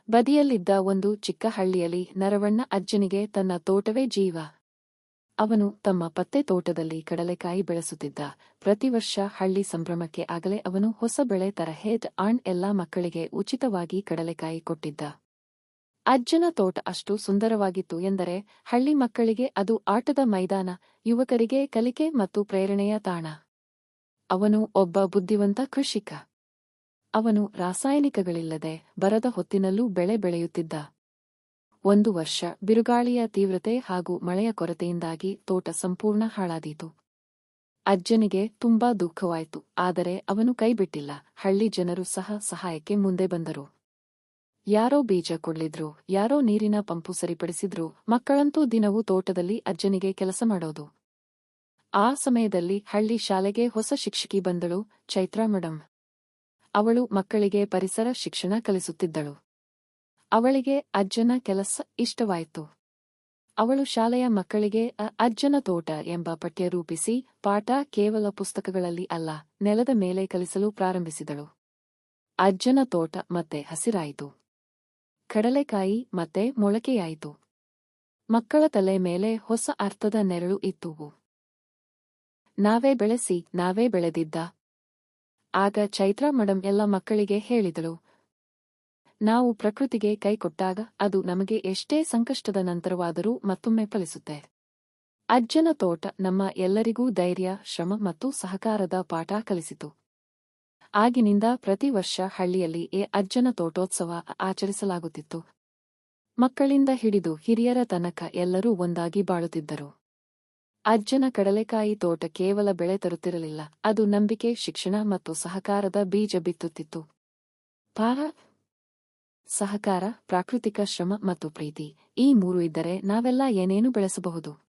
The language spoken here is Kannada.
ಬದಿಯಲ್ಲಿದ್ದ ಒಂದು ಚಿಕ್ಕ ಹಳ್ಳಿಯಲ್ಲಿ ನರವಣ್ಣ ಅಜ್ಜನಿಗೆ ತನ್ನ ತೋಟವೇ ಜೀವ. ಅವನು ತಮ್ಮ ಪತ್ತೆ ತೋಟದಲ್ಲಿ ಕಡಲೆಕಾಯಿ ಬೆಳೆಸುತ್ತಿದ್ದ. ಪ್ರತಿವರ್ಷ ಹಳ್ಳಿ ಸಂಭ್ರಮಕ್ಕೆ ಆಗಲೇ ಅವನು ಹೊಸ ಬೆಳೆ ತರಹೇದ್ ಆಣ್ ಎಲ್ಲಾ ಮಕ್ಕಳಿಗೆ ಉಚಿತವಾಗಿ ಕಡಲೆಕಾಯಿ ಕೊಟ್ಟಿದ್ದ. ಅಜ್ಜನ ತೋಟ ಅಷ್ಟು ಸುಂದರವಾಗಿತ್ತು ಎಂದರೆ ಹಳ್ಳಿ ಮಕ್ಕಳಿಗೆ ಅದು ಆಟದ ಮೈದಾನ, ಯುವಕರಿಗೆ ಕಲಿಕೆ ಮತ್ತು ಪ್ರೇರಣೆಯ ತಾಣ. ಅವನು ಒಬ್ಬ ಬುದ್ಧಿವಂತ ಕೃಷಿಕ. ಅವನು ರಾಸಾಯನಿಕಗಳಿಲ್ಲದೆ ಬರದ ಹೊತ್ತಿನಲ್ಲೂ ಬೆಳೆ ಬೆಳೆಯುತ್ತಿದ್ದ. ಒಂದು ವರ್ಷ ಬಿರುಗಾಳಿಯ ತೀವ್ರತೆ ಹಾಗೂ ಮಳೆಯ ಕೊರತೆಯಿಂದಾಗಿ ತೋಟ ಸಂಪೂರ್ಣ ಹಾಳಾದೀತು. ಅಜ್ಜನಿಗೆ ತುಂಬಾ ದುಃಖವಾಯಿತು. ಆದರೆ ಅವನು ಕೈಬಿಟ್ಟಿಲ್ಲ. ಹಳ್ಳಿ ಜನರು ಸಹ ಸಹಾಯಕ್ಕೆ ಮುಂದೆ ಬಂದರು. ಯಾರೋ ಬೀಜ ಕೊಡ್ಲಿದ್ರು, ಯಾರೋ ನೀರಿನ ಪಂಪು ಸರಿಪಡಿಸಿದ್ರು, ಮಕ್ಕಳಂತೂ ದಿನವೂ ತೋಟದಲ್ಲಿ ಅಜ್ಜನಿಗೆ ಕೆಲಸ ಮಾಡೋದು. ಆ ಸಮಯದಲ್ಲಿ ಹಳ್ಳಿ ಶಾಲೆಗೆ ಹೊಸ ಶಿಕ್ಷಕಿ ಬಂದಳು, ಚೈತ್ರಾ ಮೇಡಂ. ಅವಳು ಮಕ್ಕಳಿಗೆ ಪರಿಸರ ಶಿಕ್ಷಣ ಕಲಿಸುತ್ತಿದ್ದಳು. ಅವಳಿಗೆ ಅಜ್ಜನ ಕೆಲಸ ಇಷ್ಟವಾಯಿತು. ಅವಳು ಶಾಲೆಯ ಮಕ್ಕಳಿಗೆ ಅಜ್ಜನ ತೋಟ ಎಂಬ ಪಠ್ಯ ರೂಪಿಸಿ ಪಾಠ ಕೇವಲ ಪುಸ್ತಕಗಳಲ್ಲಿ ಅಲ್ಲ, ನೆಲದ ಮೇಲೆ ಕಲಿಸಲು ಪ್ರಾರಂಭಿಸಿದಳು. ಅಜ್ಜನ ತೋಟ ಮತ್ತೆ ಹಸಿರಾಯಿತು. ಕಡಲೆಕಾಯಿ ಮತ್ತೆ ಮೊಳಕೆಯಾಯಿತು. ಮಕ್ಕಳ ತಲೆ ಮೇಲೆ ಹೊಸ ಅರ್ಥದ ನೆರಳು ಇತ್ತು. ನಾವೇ ಬೆಳೆಸಿ, ನಾವೇ ಬೆಳೆದಿದ್ದ. ಆಗ ಚೈತ್ರಾ ಮೇಡಂ ಎಲ್ಲ ಮಕ್ಕಳಿಗೆ ಹೇಳಿದಳು, ನಾವು ಪ್ರಕೃತಿಗೆ ಕೈ ಕೊಟ್ಟಾಗ ಅದು ನಮಗೆ ಎಷ್ಟೇ ಸಂಕಷ್ಟದ ನಂತರವಾದರೂ ಮತ್ತೊಮ್ಮೆ ಫಲಿಸುತ್ತೆ. ಅಜ್ಜನ ತೋಟ ನಮ್ಮ ಎಲ್ಲರಿಗೂ ಧೈರ್ಯ, ಶ್ರಮ ಮತ್ತು ಸಹಕಾರದ ಪಾಠ ಕಲಿಸಿತು. ಆಗಿನಿಂದ ಪ್ರತಿ ವರ್ಷ ಹಳ್ಳಿಯಲ್ಲಿ ಅಜ್ಜನ ತೋಟೋತ್ಸವ ಆಚರಿಸಲಾಗುತ್ತಿತ್ತು. ಮಕ್ಕಳಿಂದ ಹಿಡಿದು ಹಿರಿಯರ ತನಕ ಎಲ್ಲರೂ ಒಂದಾಗಿ ಬಾಳುತ್ತಿದ್ದರು. ಅಜ್ಜನ ಕಡಲೆಕಾಯಿ ತೋಟ ಕೇವಲ ಬೆಳೆ ತರುತ್ತಿರಲಿಲ್ಲ, ಅದು ನಂಬಿಕೆ, ಶಿಕ್ಷಣ ಮತ್ತು ಸಹಕಾರದ ಬೀಜ ಬಿತ್ತುತ್ತಿತ್ತು. ಸಹಕಾರ, ಪ್ರಾಕೃತಿಕ ಶ್ರಮ ಮತ್ತು ಪ್ರೀತಿ, ಈ ಮೂರು ಇದ್ದರೆ ನಾವೆಲ್ಲ ಏನೇನು ಬೆಳೆಸಬಹುದು.